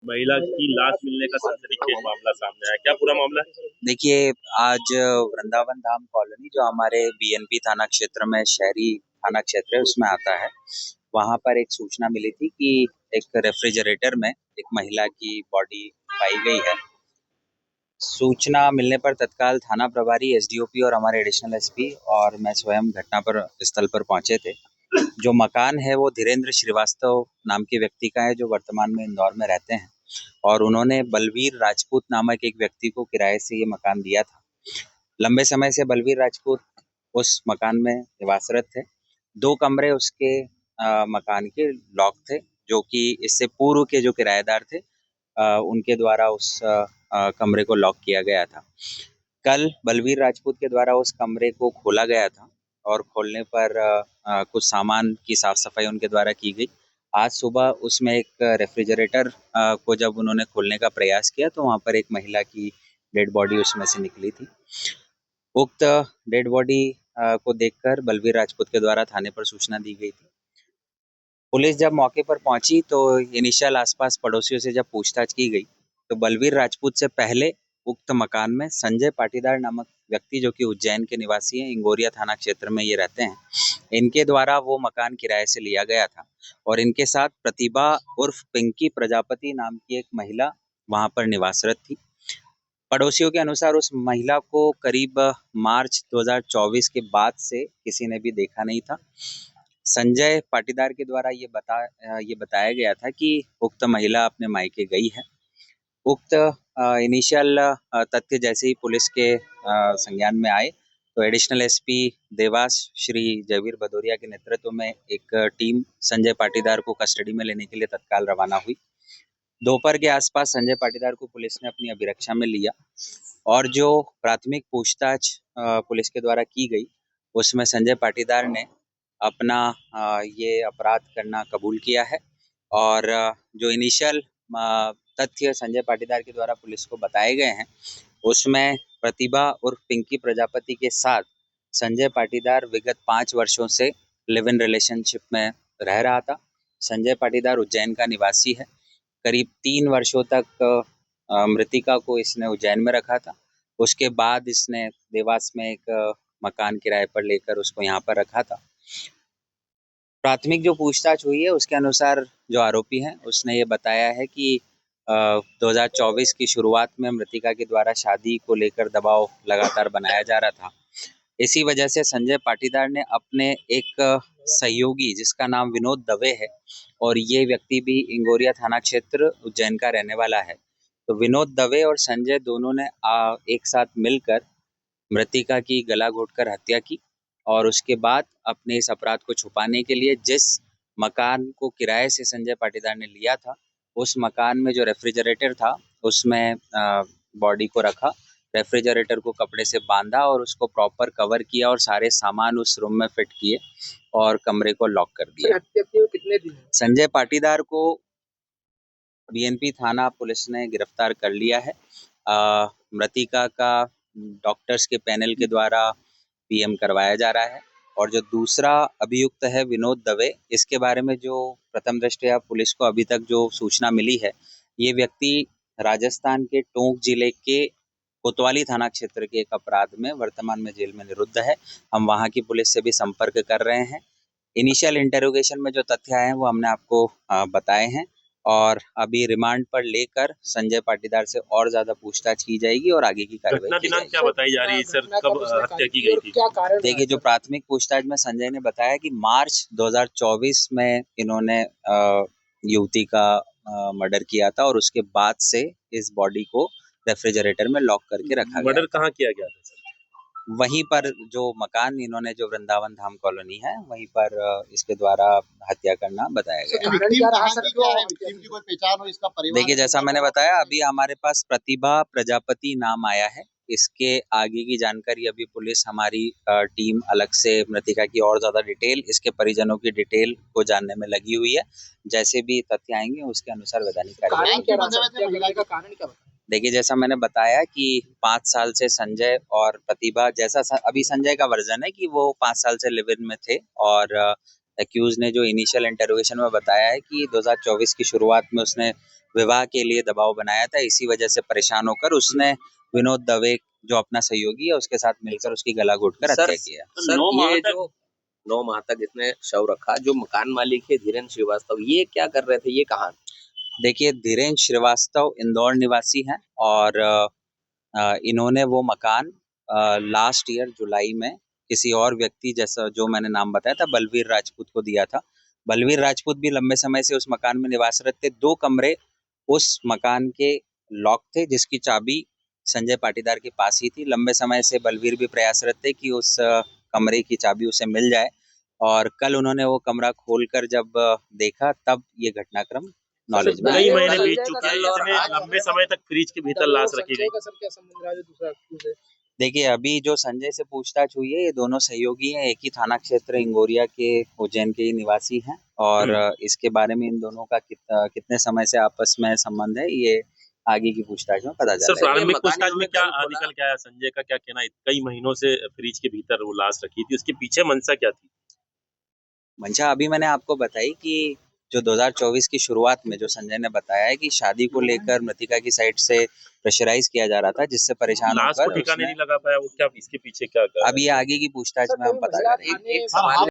महिला की लाश मिलने का सनसनीखेज मामला सामने आया, क्या पूरा मामला है? देखिए, आज वृंदावन धाम कॉलोनी जो हमारे बीएनपी थाना क्षेत्र में शहरी थाना क्षेत्र है उसमें आता है। वहां पर एक सूचना मिली थी कि एक रेफ्रिजरेटर में एक महिला की बॉडी पाई गई है। सूचना मिलने पर तत्काल थाना प्रभारी एसडीओपी और हमारे एडिशनल एसपी और मैं स्वयं घटना पर स्थल पर पहुंचे थे। जो मकान है वो धीरेन्द्र श्रीवास्तव नाम के व्यक्ति का है जो वर्तमान में इंदौर में रहते हैं और उन्होंने बलवीर राजपूत नामक एक व्यक्ति को किराए से ये मकान दिया था। लंबे समय से बलवीर राजपूत उस मकान में निवासरत थे। 2 कमरे उसके मकान के लॉक थे जो कि इससे पूर्व के जो किराएदार थे उनके द्वारा उस कमरे को लॉक किया गया था। कल बलवीर राजपूत के द्वारा उस कमरे को खोला गया था और खोलने पर कुछ सामान की साफ सफाई उनके द्वारा की गई। आज सुबह उसमें एक रेफ्रिजरेटर को जब उन्होंने खोलने का प्रयास किया तो वहाँ पर एक महिला की डेड बॉडी उसमें से निकली थी। उक्त डेड बॉडी को देखकर बलवीर राजपूत के द्वारा थाने पर सूचना दी गई थी। पुलिस जब मौके पर पहुंची तो इनिशियल आसपास पड़ोसियों से जब पूछताछ की गई तो बलवीर राजपूत से पहले उक्त मकान में संजय पाटीदार नामक व्यक्ति जो कि उज्जैन के निवासी हैं, इंगोरिया थाना क्षेत्र में ये रहते हैं, इनके द्वारा वो मकान किराए से लिया गया था और इनके साथ प्रतिभा उर्फ पिंकी प्रजापति नाम की एक महिला वहां पर निवासरत थी। पड़ोसियों के अनुसार उस महिला को करीब मार्च 2024 के बाद से किसी ने भी देखा नहीं था। संजय पाटीदार के द्वारा ये बताया गया था कि उक्त महिला अपने मायके गई है। उक्त इनिशियल तथ्य जैसे ही पुलिस के संज्ञान में आए तो एडिशनल एसपी देवास श्री जयवीर भदौरिया के नेतृत्व में एक टीम संजय पाटीदार को कस्टडी में लेने के लिए तत्काल रवाना हुई। दोपहर के आसपास संजय पाटीदार को पुलिस ने अपनी अभिरक्षा में लिया और जो प्राथमिक पूछताछ पुलिस के द्वारा की गई उसमें संजय पाटीदार ने अपना ये अपराध करना कबूल किया है और जो इनिशियल तथ्य संजय पाटीदार के द्वारा पुलिस को बताए गए हैं उसमें प्रतिभा और पिंकी प्रजापति के साथ संजय पाटीदार विगत 5 वर्षों से लिव इन रिलेशनशिप में रह रहा था। संजय पाटीदार उज्जैन का निवासी है। करीब 3 वर्षों तक मृतिका को इसने उज्जैन में रखा था। उसके बाद इसने देवास में एक मकान किराए पर लेकर उसको यहाँ पर रखा था। प्राथमिक जो पूछताछ हुई है उसके अनुसार जो आरोपी है उसने ये बताया है कि 2024 की शुरुआत में मृतिका के द्वारा शादी को लेकर दबाव लगातार बनाया जा रहा था। इसी वजह से संजय पाटीदार ने अपने एक सहयोगी जिसका नाम विनोद दवे है और ये व्यक्ति भी इंगोरिया थाना क्षेत्र उज्जैन का रहने वाला है, तो विनोद दवे और संजय दोनों ने एक साथ मिलकर मृतिका की गला घोंटकर हत्या की और उसके बाद अपने इस अपराध को छुपाने के लिए जिस मकान को किराए से संजय पाटीदार ने लिया था उस मकान में जो रेफ्रिजरेटर था उसमें बॉडी को रखा, रेफ्रिजरेटर को कपड़े से बांधा और उसको प्रॉपर कवर किया और सारे सामान उस रूम में फिट किए और कमरे को लॉक कर दिया। हत्या किए कितने दिन? संजय पाटीदार को बीएनपी थाना पुलिस ने गिरफ्तार कर लिया है। मृतिका का डॉक्टर्स के पैनल के द्वारा पीएम करवाया जा रहा है और जो दूसरा अभियुक्त है विनोद दवे, इसके बारे में जो प्रथम दृष्टया पुलिस को अभी तक जो सूचना मिली है, ये व्यक्ति राजस्थान के टोंक जिले के कोतवाली थाना क्षेत्र के एक अपराध में वर्तमान में जेल में निरुद्ध है। हम वहां की पुलिस से भी संपर्क कर रहे हैं। इनिशियल इंटरोगेशन में जो तथ्य आए हैं वो हमने आपको बताए हैं और अभी रिमांड पर लेकर संजय पाटीदार से और ज्यादा पूछताछ की जाएगी और आगे की कार्रवाई की जाएगी। क्या बताई जा रही है सर, कब हत्या की गई थी? क्या कारण? देखिए, जो प्राथमिक पूछताछ में संजय ने बताया कि मार्च 2024 में इन्होंने युवती का मर्डर किया था और उसके बाद से इस बॉडी को रेफ्रिजरेटर में लॉक करके रखा गया। मर्डर कहाँ किया गया था सर? वहीं पर जो मकान इन्होंने जो वृंदावन धाम कॉलोनी है वहीं पर इसके द्वारा हत्या करना बताया गया। देखिए, जैसा मैंने बताया अभी हमारे पास प्रतिभा प्रजापति नाम आया है। इसके आगे की जानकारी अभी पुलिस हमारी टीम अलग से मृतिका की और ज्यादा डिटेल, इसके परिजनों की डिटेल को जानने में लगी हुई है। जैसे भी तथ्य आएंगे उसके अनुसार वैधानिक कार्रवाई। देखिए, जैसा मैंने बताया कि 5 साल से संजय और प्रतिभा, जैसा अभी संजय का वर्जन है कि वो 5 साल से लिव इन में थे और एक्यूज ने जो इनिशियल इंटरोगेशन में बताया है कि 2024 की शुरुआत में उसने विवाह के लिए दबाव बनाया था। इसी वजह से परेशान होकर उसने विनोद दवे जो अपना सहयोगी है उसके साथ मिलकर उसकी गला घोटकर हत्या किया। सर, 9 माह तक इसने शव रखा। जो मकान मालिक है धीरेन्द्र श्रीवास्तव, ये क्या कर रहे थे, ये कहाँ? देखिए, धीरेन्द्र श्रीवास्तव इंदौर निवासी हैं और इन्होंने वो मकान लास्ट ईयर जुलाई में किसी और व्यक्ति जैसा जो मैंने नाम बताया था बलवीर राजपूत को दिया था। बलवीर राजपूत भी लंबे समय से उस मकान में निवासरत थे। 2 कमरे उस मकान के लॉक थे जिसकी चाबी संजय पाटीदार के पास ही थी। लंबे समय से बलवीर भी प्रयासरत थे कि उस कमरे की चाबी उसे मिल जाए और कल उन्होंने वो कमरा खोलकर जब देखा तब ये घटनाक्रम नॉलेज में कई महीने बीत चुके हैं, इतने लंबे समय तक फ्रिज के भीतर लाश रखी गई। देखिए, अभी जो संजय से पूछताछ हुई है, ये दोनों सहयोगी हैं, एक ही थाना क्षेत्र इंगोरिया के उज्जैन के ही निवासी हैं और इसके बारे में इन दोनों का कितने समय से आपस में संबंध है, ये आगे की पूछताछ में पता चलेगा। सर, प्रारंभिक पूछताछ में क्या निकल के आया? संजय का क्या कहना है? कई महीनों से फ्रिज के भीतर वो लाश रखी थी, उसके पीछे मंशा क्या थी? मंशा अभी मैंने आपको बताई कि जो 2024 की शुरुआत में जो संजय ने बताया है कि शादी को लेकर मृतिका की साइड से प्रेशराइज किया जा रहा था, जिससे परेशान होकर ठिकाने नहीं लगा पाया वो, क्या इसके पीछे क्या? अभी आगे की पूछताछ में हम पता करेंगे।